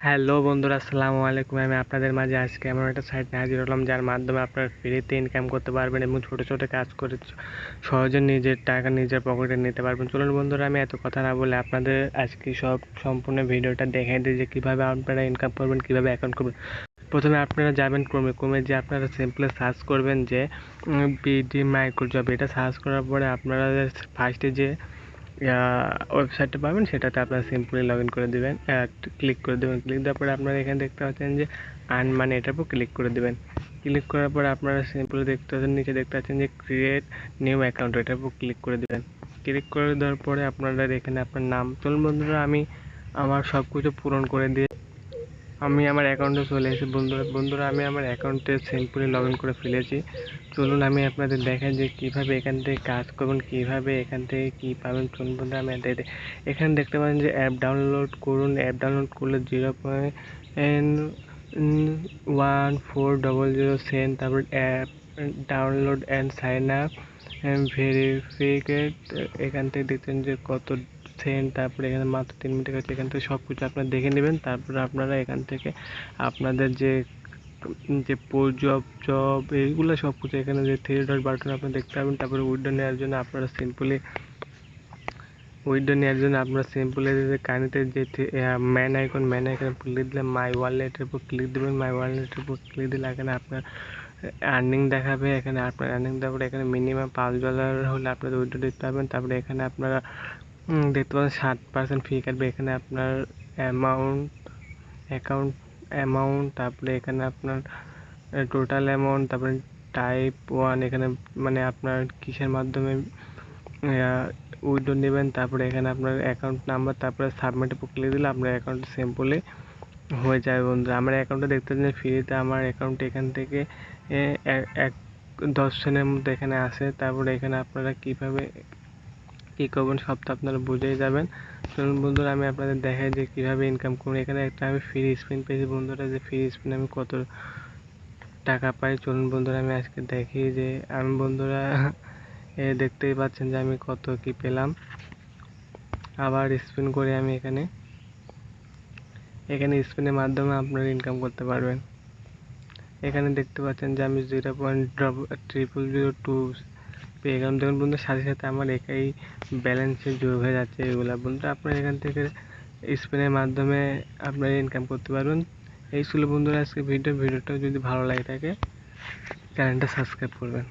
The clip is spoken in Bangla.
হ্যালো বন্ধুরা, আসসালামু আলাইকুম। আমি আপনাদের মাঝে আজকে এমন একটা সাইট নিয়ে হাজির হলাম যার মাধ্যমে আপনারা ফ্রিতে ইনকাম করতে পারবেন এবং ছোট ছোট কাজ করে সহজে নিজের টাকা নিজের পকেটে নিতে পারবেন। চলুন বন্ধুরা, আমি এত কথা না বলে আপনাদের আজকে সম্পূর্ণ ভিডিওটা দেখাই দিই যে কীভাবে আপনারা ইনকাম করবেন, কীভাবে অ্যাকাউন্ট করবেন। প্রথমে আপনারা যাবেন ক্রমে যে আপনারা সিম্পলি সার্চ করবেন যে বিডি মাইক্রো জব। এটা সার্চ করার পরে আপনারা ফার্স্টে যে ওয়েবসাইটটা পাবেন সেটাতে আপনারা সিম্পলি লগ ইন করে দেবেন, ক্লিক করে দেবেন। ক্লিক দেওয়ার পরে আপনারা এখানে দেখতে পাচ্ছেন যে আর্ন মানি, এটার উপর ক্লিক করে দেবেন। ক্লিক করার পরে আপনারা সিম্পলি দেখতে পাচ্ছেন নিচে দেখতে পাচ্ছেন যে ক্রিয়েট নিউ অ্যাকাউন্ট, এটার উপর ক্লিক করে দেবেন। ক্লিক করে দেওয়ার পরে আপনারা এখানে আপনার নাম, চলুন বন্ধুরা আমি আমার সব কিছু পূরণ করে দিয়ে আমি আমার অ্যাকাউন্টে চলে এসেছি। বন্ধুরা আমি আমার অ্যাকাউন্টে সিম্পলি লগ ইন করে ফেলেছি। চলুন আমি আপনাদের দেখাই যে কীভাবে এখান থেকে কাজ করবেন, কীভাবে এখান থেকে কী পাবেন। চলুন বন্ধুরা আমি এখানে দেখতে পাচ্ছেন যে অ্যাপ ডাউনলোড করুন। অ্যাপ ডাউনলোড করলে 0.1400 সেন্ট, তারপর app download and sign up ভেরিফিকেট। এখান থেকে দেখছেন যে কত সেন্ট, তারপরে এখানে মাত্র 3 মিনিটের কাছে। এখান থেকে সব কিছু আপনারা দেখে নেবেন। তারপরে আপনারা এখান থেকে আপনাদের যে জব এইগুলো সব কিছু এখানে যে 3 ডট বাটন আপনারা দেখতে পাবেন। তারপরে উইথড্র নেওয়ার জন্য আপনারা সিম্পলি যে কানেক্টে যে ম্যান আইকনে ক্লিক দিলে মাই ওয়ালেটের উপর ক্লিক দেবেন। মাই ওয়ালেটের উপর ক্লিক দিলে এখানে আপনার আর্নিং দেখাবে। এখানে আপনার আর্নিং দেওয়ার পরে এখানে মিনিমাম $5 হলে আপনারা উইথড্র দিতে পারবেন। তারপরে এখানে আপনারা দেখতে পাচ্ছেন 7% ফি কাটবে। এখানে আপনার অ্যামাউন্ট, তারপরে এখানে আপনার টোটাল অ্যামাউন্ট, তারপরে টাইপ 1 এখানে মানে আপনার কিসের মাধ্যমে উইথড্র নেবেন। তারপরে এখানে আপনার অ্যাকাউন্ট নাম্বার, তারপরে সাবমিটে ক্লিক দিলে আপনার অ্যাকাউন্ট সিম্পলি হয়ে যাবে। বন্ধুরা আমার অ্যাকাউন্টে দেখতে পাচ্ছেন ফ্রিতে আমার অ্যাকাউন্টে এখান থেকে 10 সেকেন্ডের মধ্যে এখানে আসে। তারপরে এখানে আপনারা কীভাবে কী করবেন সব তো আপনারা বুঝেই যাবেন। চলুন বন্ধুরা আমি আপনাদের দেখাই যে কীভাবে ইনকাম করুন। এখানে একটা আমি ফ্রি স্পিন পেয়েছি বন্ধুরা, যে ফ্রি স্পিনে আমি কত টাকা পাই। চলুন বন্ধুরা আমি আজকে দেখি যে আমি বন্ধুরা দেখতেই পাচ্ছেন যে আমি কত কি পেলাম। আবার স্পিন করে আমি এখানে স্পিনের মাধ্যমে আপনারা ইনকাম করতে পারবেন। এখানে দেখতে পাচ্ছেন যে আমি 0.0002 পেয়ে গেলাম। দেখুন বন্ধু, সাথে সাথে আমার একাই ব্যালেন্সে যোগ হয়ে যাচ্ছে এগুলা। বন্ধুরা আপনারা এখান থেকে স্পিনের মাধ্যমে আপনারা ইনকাম করতে পারবেন। এই ছিল বন্ধুরা আজকে ভিডিওটা যদি ভালো লাগে থাকে চ্যানেলটা সাবস্ক্রাইব করবেন।